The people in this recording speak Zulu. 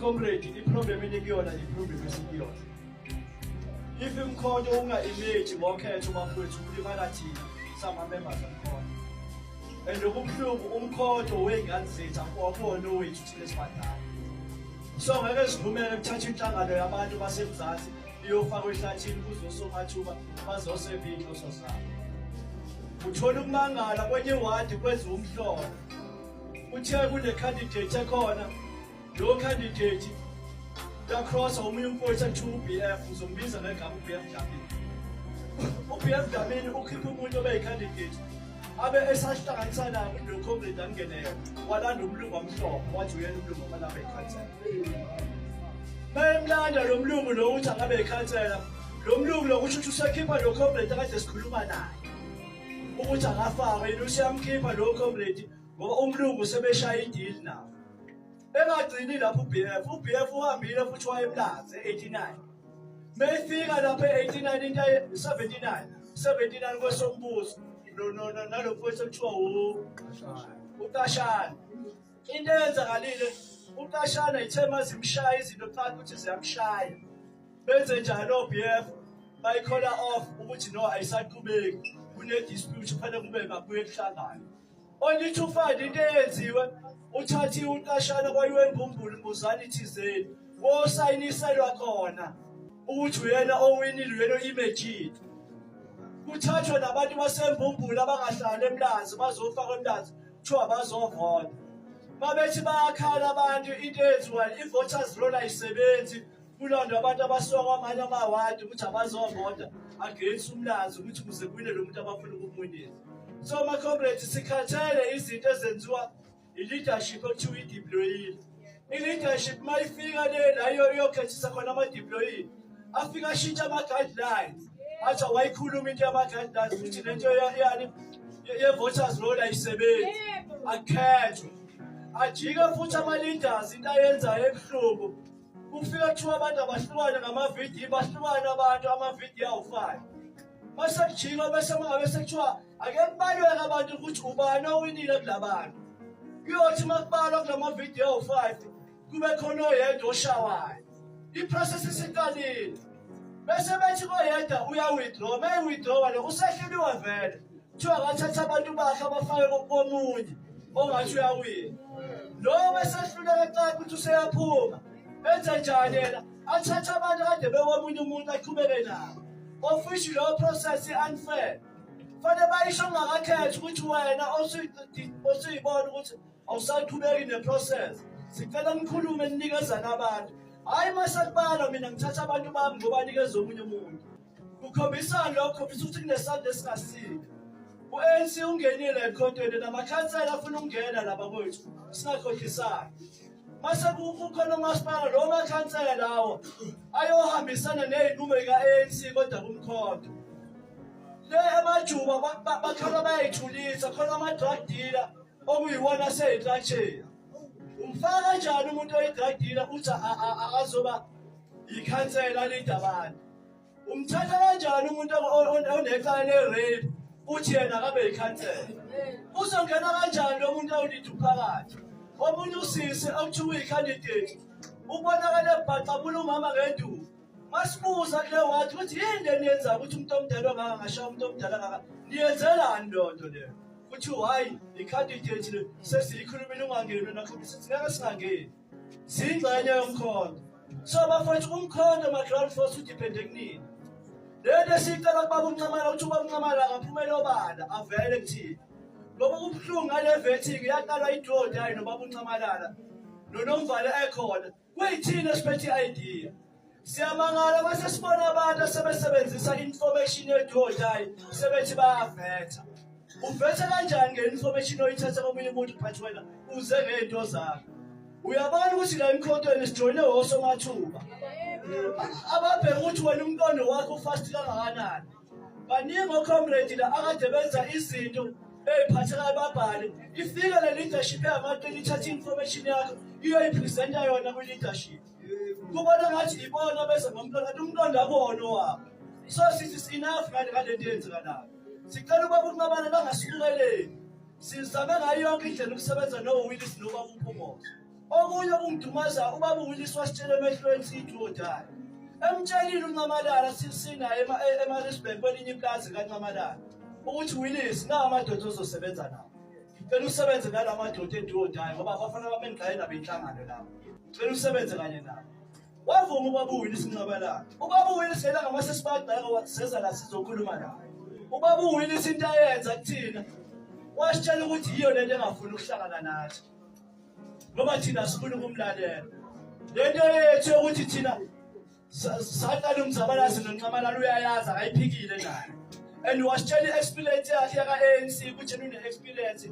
Comrade, i-problem enikuyona i-problem esikuyona. If umkhonto unga-image ngokhetho bafowethu kulimala thina sama-members omkhonto. And okubuhlungu umkhonto wey'ngane zethu akuwona owethu thina esibadala. So ngeke sivumele kuthatha inhlangano yabantu basemzansi iyofakwa ehlathini kuzosomathuba bazoseva iy'nhloso zabo. Uthola ukumangala kwenye iwadi kwenza umhlolo. Kuthiwe kune-candidate ekhona. Lo candidate yakrosa omunye umfowethu ekuthiwa u-BF uzombiza ngegama u-BF Dlamini. U-BF Dlamini ukhipha umuntu obeyi-candidate abe esahlanganisa nabo no-Comrade angenele walanda umlungu wamhlophe wathi uyena umlungu omane abe yikhansela. Bayemlanda lo mlungu lo ukuthi angabe yikhansela, lo mlungu lo kusho ukuthi usekhipha lo Comrade akade sikhuluma naye ukuthi angafakwa yena useyamkhipha lo Comrade ngoba umlungu sebeshaya idili nawo. Engagcini lapho u-BF uhambile futhi wayemlaze 89. Mayifika lapho 89 into 79 kwesombuso nalo mfowethu ekuthiwa uTashana. Into eyenzakalile uTashana ithema zimshaya izinto phakathi ukuthi ziyamshaya. Benze njalo o-BF bayikhola off ukuthi no ayisaqhubeki kune-dispute kufanele kube ngakuye kuhlangana. Only to find into eyenziwe uthathi uTashana kwayiwe Mbumbulu Mbuzane thizeni wosayinisela khona ukuthi uyena owinile uyena image. Kuthathwa nabantu baseMbumbulu abangahlala eMlazi bazofaka eMlazi kuthiwa bazovota. Babethi bayakhala abantu into eyenziwa i-voters roll ayisebenzi kulanda abantu abasuka kwamanye amawadi ukuthi abazovota against uMlazi ukuthi kuze kuwine lo muntu abafuna ukumunisa. So my comrades sikhathele izinto ezenziwa i-leadership ekuthiwa i-deployile. I-leadership mayifika la yokhethisa khona ama-deployile afika ashintsha ama-guidelines athi awayikhuluma into yama-guidelines ukuthi lento yani ye-voters roll ayisebenzi akukhethwe. Ajike futhi ama-leaders into ayenzayo ebuhlungu kufika kuthiwa abantu abahlukane ngamavidiyo bahlukane abantu amavidiyo awu-5. Mase kujika bese mangabe sekuthiwa ake kubalweke abantu ukuthi ubani owinile kulabantu. Kuyothi makubalwa kulamavidiyo awu-5 kube khona oyedwa oshawayo. I-process isiqalile. Bese bethi koyedwa uya-withdraw, mayi-withdraw lo usehleliwe vele. Kuthiwa akathatha abantu bakhe abafake komunye ongathi uyawina. Lo besehluleka eqala ukuthi useyaphuma. Benze njani yena? Athathe abantu kade bewomunye umuntu aqhubeke nabo. Officially lo process unfair. Fanele bayisho ngakakhetha ukuthi wena osuyibona ukuthi awusaqhubeki ne-process. Sicela ngikhulume ninikeza abantu. Hayi masakubala mina ngithatha abantu bami ngoba nikeza omunye umuntu. Kukhombisana lokho khombisa ukuthi kunesandla esingasile. U-ANC ungenile ekhontweni namakhansela afuna ukungena laba kwethu. Singakhohlisana. Mase kukhona umasipala lo makhansela lawo ayohambisana ney'nqumo zika-ANC kodwa kumkhonto. Le emajuba bakhala bayayithulisa khona ama-drug dealer okuyiwona aseyi-structure. Umfaka kanjani umuntu oyi-drug dealer uthi akazoba yikhansela alinde abantu? Umthatha kanjani umuntu onecala le-rape uthi yena akabe yikhansela? Uzongena kanjani lo muntu awulinde umphakathi? Omunye usisi okuthiwa uyi-candidate ubonakale ebhacabula umama ngenduku. Masibuza kule wathi ukuthi yini eniyenzayo ukuthi umuntu omdala ongaka ngashaya umuntu omdala ngaka niyenzelani loo nto leyo? Kuthiwa hhayi i-candidate le sesiyikhulumile ungangeni nakho sithi ngeke singangeni. Siyingxenye yomkhonto. So bafowethu umkhonto ma-ground force udiphende kunini. Lento esiyicela kubaba uNcamala ukuthi ubaba uNcamala angaphumela obala avele kuthina. Ngoba kubuhlungu ngale vetting yaqalwa i-draw hayi nobaba uNcamalala noNomvale ekhona kuyithina esiphethe i-idea. Siyamangala base sibona abantu asebesebenzisa information ye-draw hayi sebethi bayavetha. Uvetha kanjani nge-information oyithatha komunye umuntu phathi wena uze ngey'nto zakho? Uyabona ukuthi la emkhontweni sijoyine osomathuba ababheka ukuthi wena umqondo wakho ufast kangakanani. Baningi ocomrade la akade benza izinto ey'phathekayo babhale ifike le leadership yamaqini ithatha i-information yakho iyoyipresenta yona kwi-leadership kubona ngathi ibona bese ngomqondo kanti umqondo abono wabo so sithi enough ngale nto yenzekanayo sicela ubaba uNcabane bangasibukeleli sizame ngayo yonke indlela ukusebenza noWillis nobaba uPhumoza okunye okungidumaza ubaba uWillis wasitshela emehlweni sithi uDala emtshelile uNcamalala sinaye eMaritzburg kwelinye iplaza kaNcamalala ukuthi Willis nawo amadoda ozosebenza nawo ngicela usebenze nala madoda eduodaya ngoba bafana bami engixaye nabo inhlangano lapho ngicela usebenze kanye nabo wavuma ubaba uWillis Ncamalala ubaba uWillis yena ngamase sibadala seza la sizokhuluma naye ubaba uWillis into ayenza kuthina wasitshela ukuthi yiyo lento engafuni ukuhlangana nathi ngoba thina sifuna ukumlalela lento yethu yokuthi thina saqala umzabalazi noNcamalala uyayazi akayiphikile naye and wasitshela i-experience yakhe yaka-ANC ukuthi une-experience